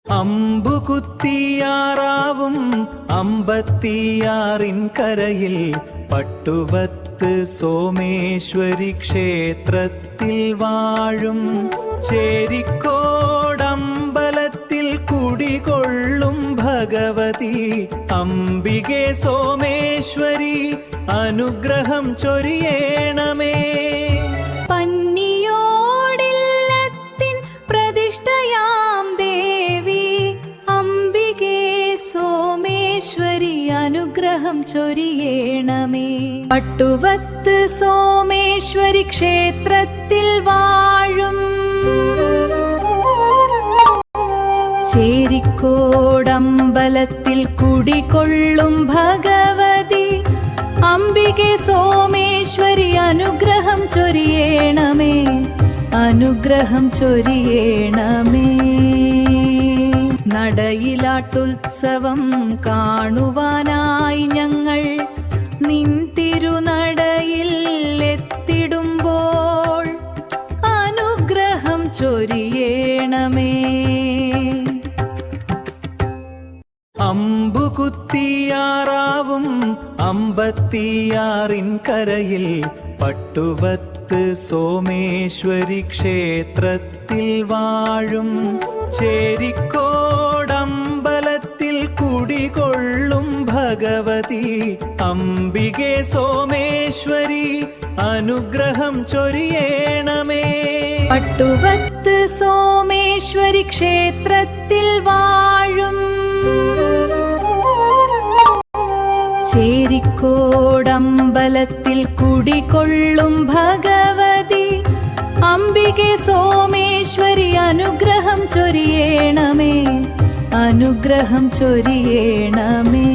അമ്പുകുത്തിയാറാവും അമ്പത്തിയാറിൻ കരയിൽ പട്ടുവത്ത് സോമേശ്വരി ക്ഷേത്രത്തിൽ വാഴും ചേരിക്കോടമ്പലത്തിൽ കുടികൊള്ളും ഭഗവതി അംബികെ സോമേശ്വരി അനുഗ്രഹം ചൊരിയേണമേ. പന്നിയോടില്ലത്തിൻ പ്രതിഷ്ഠയാം ദേവി അംബികേ സോമേശ്വരി അനുഗ്രഹം ചൊരിയേണമേ. പട്ടുവത്ത് സോമേശ്വരി ക്ഷേത്രത്തിൽ വാഴും ചേരിക്കോടമ്പലത്തിൽ കുടികൊള്ളും ഭഗവതി അംബികെ സോമേശ്വരി അനുഗ്രഹം ചൊരിയേണമേ, അനുഗ്രഹം ചൊരിയേണമേ. നടയിലാട്ടുത്സവം കാണുവാനായി ഞങ്ങൾ നിൻ തിരുനടയിൽ എത്തിടുമ്പോൾ അനുഗ്രഹം ചൊരിയേണമേ. അമ്പുകുത്തിയാറാവും അമ്പത്തിയാറിൻ കരയിൽ പട്ടുവത്ത് സോമേശ്വരി ക്ഷേത്രത്തിൽ വാഴും ചേരിക്കോടമ്പലത്തിൽ കുടികൊള്ളും ഭഗവതി അംബികെ സോമേശ്വരി അനുഗ്രഹം ചൊരിയേണമേ. പട്ടുവത്ത് സോമേശ്വരി ക്ഷേത്രത്തിൽ വാഴും ചേരിക്കോടമ്പലത്തിൽ കുടികൊള്ളും ഭഗവതി അംബികെ സോമേശ്വരി അനുഗ്രഹം ചൊരിയേണമേ, അനുഗ്രഹം ചൊരിയേണമേ.